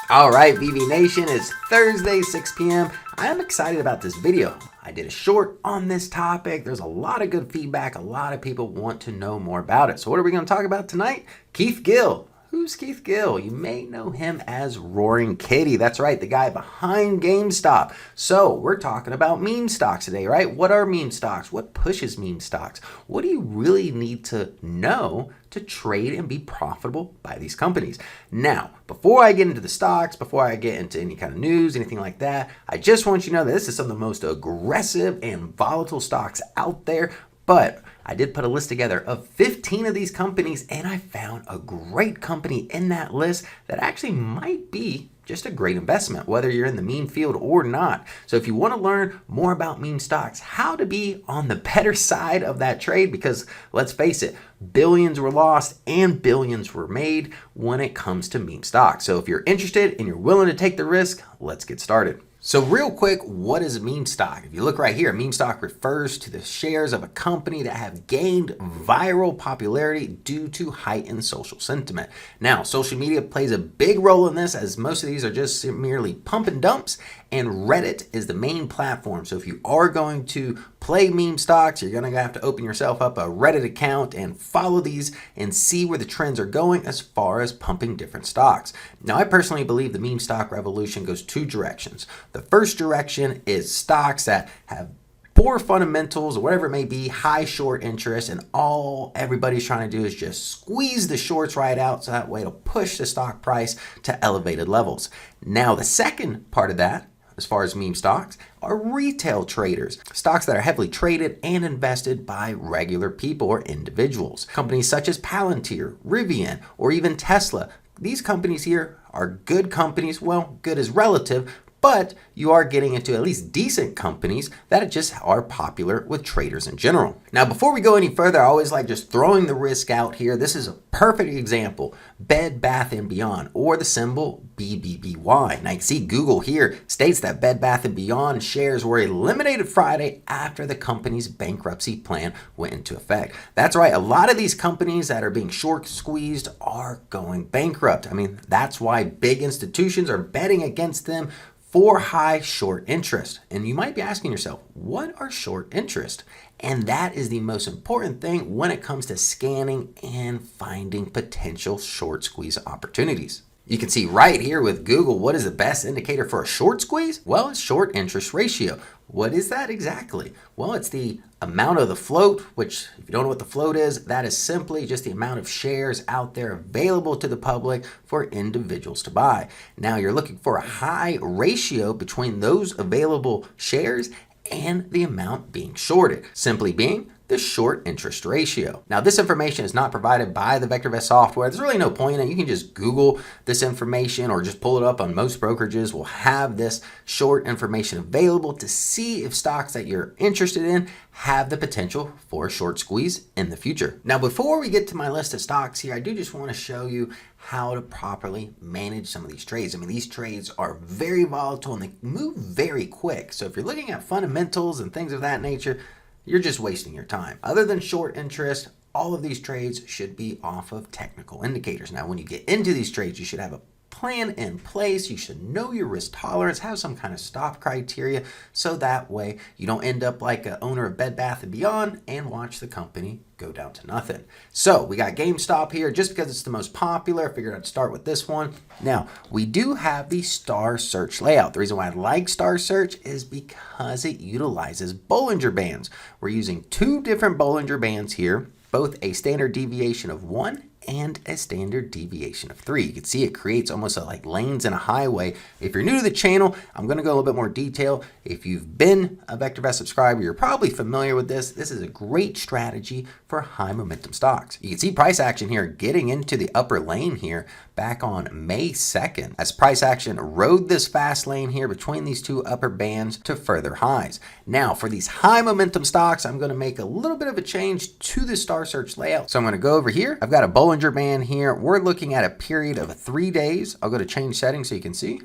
All right, VV Nation, it's Thursday, 6 p.m. I'm excited about this video. I did a short on this topic. There's a lot of good feedback. A lot of people want to know more about it. So what are we going to talk about tonight? Keith Gill. Who's Keith Gill? You may know him as Roaring Kitty. That's right, the guy behind GameStop. So we're talking about meme stocks today, right? What are meme stocks? What pushes meme stocks? What do you really need to know to trade and be profitable by these companies? Now, before I get into the stocks, before I get into any kind of news, anything like that, I just want you to know that this is some of the most aggressive and volatile stocks out there. But I did put a list together of 15 of these companies, and I found a great company in that list that actually might be just a great investment, whether you're in the meme field or not. So if you want to learn more about meme stocks, how to be on the better side of that trade, because let's face it, billions were lost and billions were made when it comes to meme stocks. So if you're interested and you're willing to take the risk, let's get started. So real quick, what is a meme stock? If you look right here, a meme stock refers to the shares of a company that have gained viral popularity due to heightened social sentiment. Now, social media plays a big role in this, as most of these are just merely pump and dumps, and Reddit is the main platform. So if you are going to play meme stocks, you're going to have to open yourself up a Reddit account and follow these and see where the trends are going as far as pumping different stocks. Now, I personally believe the meme stock revolution goes two directions. The first direction is stocks that have poor fundamentals or whatever it may be, high short interest, and all everybody's trying to do is just squeeze the shorts right out so that way it'll push the stock price to elevated levels. Now, the second part of that, as far as meme stocks, are retail traders, stocks that are heavily traded and invested by regular people or individuals. Companies such as Palantir, Rivian, or even Tesla. These companies here are good companies. Well, good is relative, but you are getting into at least decent companies that just are popular with traders in general. Now, before we go any further, I always like just throwing the risk out here. This is a perfect example, Bed Bath & Beyond, or the symbol BBBY. Now, you can see Google here states that Bed Bath & Beyond shares were eliminated Friday after the company's bankruptcy plan went into effect. That's right, a lot of these companies that are being short squeezed are going bankrupt. I mean, that's why big institutions are betting against them for high short interest. And you might be asking yourself, what are short interest? And that is the most important thing when it comes to scanning and finding potential short squeeze opportunities. You can see right here with Google, what is the best indicator for a short squeeze? Well, it's short interest ratio. What is that exactly? Well, it's the amount of the float, which if you don't know what the float is, that is simply just the amount of shares out there available to the public for individuals to buy. Now, you're looking for a high ratio between those available shares and the amount being shorted, simply being the short interest ratio. Now, this information is not provided by the VectorVest software. There's really no point in it. You can just Google this information or just pull it up on most brokerages will have this short information available to see if stocks that you're interested in have the potential for a short squeeze in the future. Now, before we get to my list of stocks here, I do just want to show you how to properly manage some of these trades. I mean, these trades are very volatile and they move very quick. So if you're looking at fundamentals and things of that nature, you're just wasting your time. Other than short interest, all of these trades should be off of technical indicators. Now, when you get into these trades, you should have a plan in place. You should know your risk tolerance, have some kind of stop criteria, so that way you don't end up like an owner of Bed Bath & Beyond and watch the company go down to nothing. So we got GameStop here just because it's the most popular. I figured I'd start with this one. Now, we do have the star search layout. The reason why I like star search is because it utilizes Bollinger Bands. We're using two different Bollinger Bands here, both a standard deviation of 1 and a standard deviation of 3. You can see it creates almost like lanes in a highway. If you're new to the channel, I'm going to go a little bit more detail. If you've been a VectorVest subscriber, you're probably familiar with this. This is a great strategy for high momentum stocks. You can see price action here getting into the upper lane here back on May 2nd as price action rode this fast lane here between these two upper bands to further highs. Now, for these high momentum stocks, I'm going to make a little bit of a change to the star search layout. So I'm going to go over here. I've got a Bollinger Band here. We're looking at a period of 3 days. I'll go to change settings so you can see.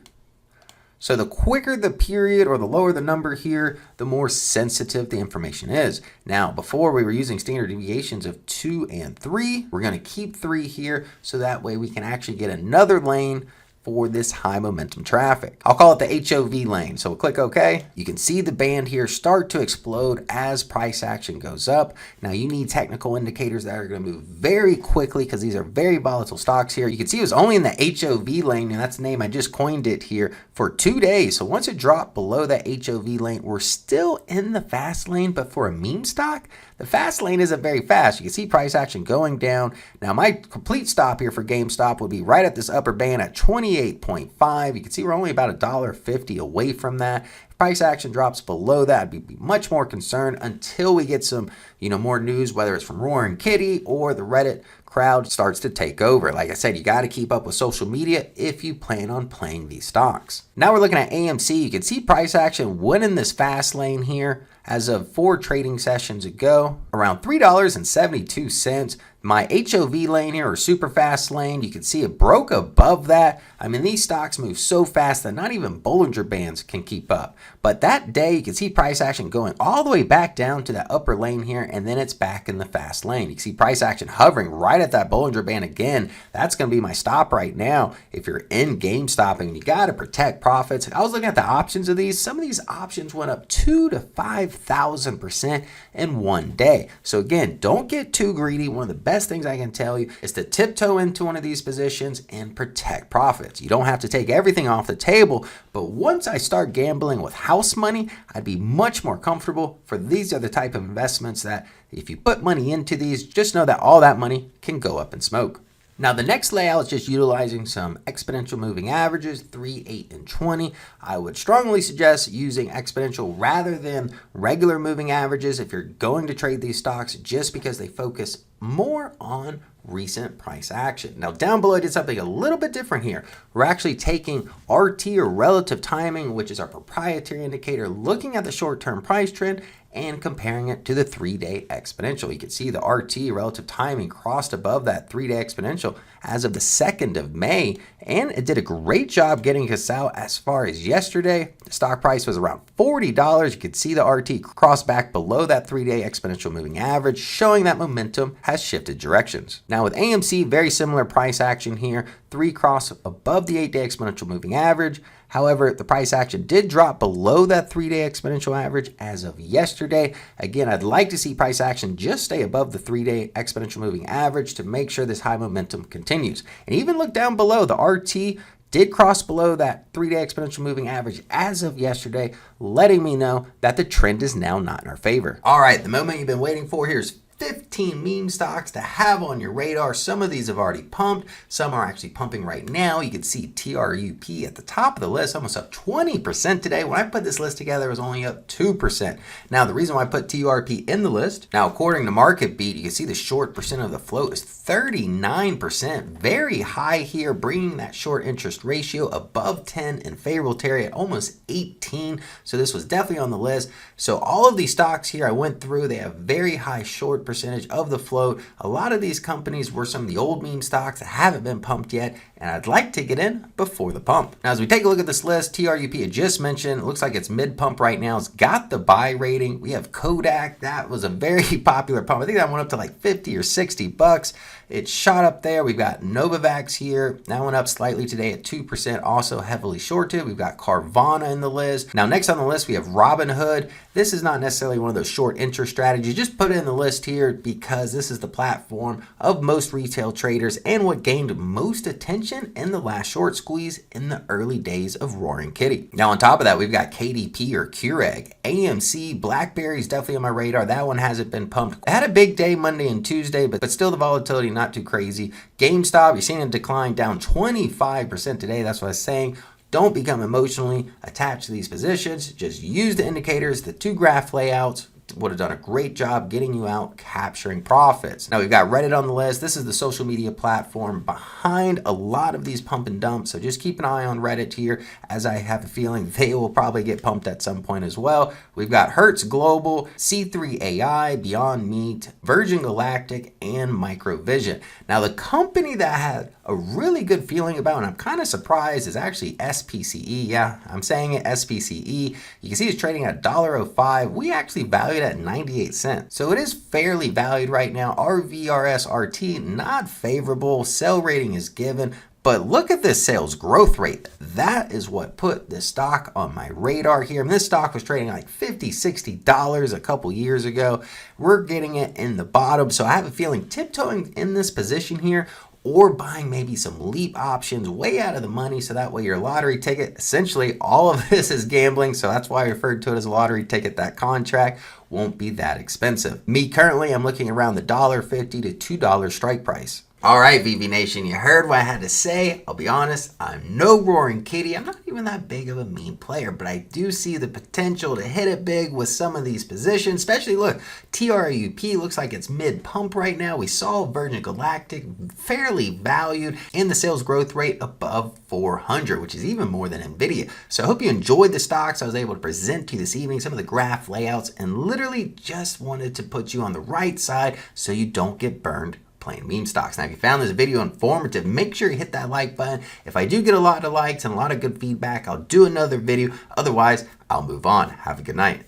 So the quicker the period or the lower the number here, the more sensitive the information is. Now, before we were using standard deviations of 2 and 3. We're going to keep 3 here so that way we can actually get another lane for this high momentum traffic. I'll call it the HOV lane. So we'll click OK. You can see the band here start to explode as price action goes up. Now you need technical indicators that are going to move very quickly because these are very volatile stocks here. You can see it was only in the HOV lane, and that's the name I just coined it here, for 2 days. So once it dropped below that HOV lane, we're still in the fast lane, but for a meme stock, the fast lane isn't very fast. You can see price action going down. Now my complete stop here for GameStop would be right at this upper band at 28.5. You can see we're only about $1.50 away from that. If price action drops below that, I'd be much more concerned until we get some, more news, whether it's from Roaring Kitty or the Reddit crowd starts to take over. Like I said, you got to keep up with social media if you plan on playing these stocks. Now we're looking at AMC. You can see price action went in this fast lane here as of 4 trading sessions ago, around $3.72. My HOV lane here, or super fast lane, you can see it broke above that. I mean, these stocks move so fast that not even Bollinger Bands can keep up. But that day, you can see price action going all the way back down to that upper lane here, and then it's back in the fast lane. You can see price action hovering right at that Bollinger Band again. That's going to be my stop right now if you're in GameStop, and you got to protect profits. I was looking at the options of these. Some of these options went up 2,000 to 5,000% in one day. So again, don't get too greedy. One of the best things I can tell you is to tiptoe into one of these positions and protect profits. You don't have to take everything off the table, but once I start gambling with house money, I'd be much more comfortable. For these are the type of investments that if you put money into these, just know that all that money can go up in smoke. Now the next layout is just utilizing some exponential moving averages, 3, 8, and 20. I would strongly suggest using exponential rather than regular moving averages if you're going to trade these stocks, just because they focus more on recent price action. Now down below I did something a little bit different here. We're actually taking RT, or relative timing, which is our proprietary indicator, looking at the short-term price trend and comparing it to the 3-day exponential. You can see the RT, relative timing, crossed above that 3-day exponential as of the 2nd of May, and it did a great job getting us out as far as yesterday. The stock price was around $40. You could see the RT cross back below that 3-day exponential moving average, showing that momentum has shifted directions. Now with AMC, very similar price action here, 3 cross above the 8-day exponential moving average. However, the price action did drop below that 3-day exponential average as of yesterday. Again, I'd like to see price action just stay above the 3-day exponential moving average to make sure this high momentum continues. And even look down below, the RT did cross below that 3-day exponential moving average as of yesterday, letting me know that the trend is now not in our favor. All right, the moment you've been waiting for here is 15 meme stocks to have on your radar. Some of these have already pumped. Some are actually pumping right now. You can see TRUP at the top of the list, almost up 20% today. When I put this list together, it was only up 2%. Now, the reason why I put TRP in the list, now according to Market Beat, you can see the short percent of the float is 39%. Very high here, bringing that short interest ratio above 10 in favorable territory at almost 18. So this was definitely on the list. So all of these stocks here I went through, they have very high short percentage of the float. A lot of these companies were some of the old meme stocks that haven't been pumped yet, and I'd like to get in before the pump. Now, as we take a look at this list, TRUP I just mentioned, it looks like it's mid-pump right now. It's got the buy rating. We have Kodak. That was a very popular pump. I think that went up to like 50 or 60 bucks. It shot up there. We've got Novavax here. That went up slightly today at 2%, also heavily shorted. We've got Carvana in the list. Now, next on the list, we have Robinhood. This is not necessarily one of those short interest strategies. Just put it in the list here because this is the platform of most retail traders and what gained most attention in the last short squeeze in the early days of Roaring Kitty. Now, on top of that, we've got KDP or Keurig, AMC, BlackBerry's definitely on my radar. That one hasn't been pumped. It had a big day Monday and Tuesday, but still the volatility not too crazy. GameStop, you're seeing a decline down 25% today. That's what I was saying. Don't become emotionally attached to these positions. Just use the indicators, the 2 graph layouts. Would have done a great job getting you out, capturing profits. Now we've got Reddit on the list. This is the social media platform behind a lot of these pump and dumps. So just keep an eye on Reddit here, as I have a feeling they will probably get pumped at some point as well. We've got Hertz Global, C3 AI, Beyond Meat, Virgin Galactic, and Microvision. Now the company that I had a really good feeling about, and I'm kind of surprised, is actually SPCE. Yeah, I'm saying it, SPCE. You can see it's trading at $1.05. We actually valued at 98 cents. So it is fairly valued right now. RVRS RT, not favorable. Sell rating is given, But look at this sales growth rate. That is what put this stock on my radar here. And this stock was trading like $50, $60 a couple years ago. We're getting it in the bottom. So I have a feeling tiptoeing in this position here, or buying maybe some leap options way out of the money, so that way your lottery ticket, essentially all of this is gambling, so that's why I referred to it as a lottery ticket. That contract won't be that expensive. Me currently, I'm looking around the $1.50 to $2 strike price. All right, VV Nation, you heard what I had to say. I'll be honest, I'm no roaring kitty. I'm not even that big of a meme player, but I do see the potential to hit it big with some of these positions, especially look, TRUP looks like it's mid-pump right now. We saw Virgin Galactic fairly valued and the sales growth rate above 400, which is even more than NVIDIA. So I hope you enjoyed the stocks I was able to present to you this evening, some of the graph layouts, and literally just wanted to put you on the right side so you don't get burned playing meme stocks. Now, if you found this video informative, make sure you hit that like button. If I do get a lot of likes and a lot of good feedback, I'll do another video. Otherwise, I'll move on. Have a good night.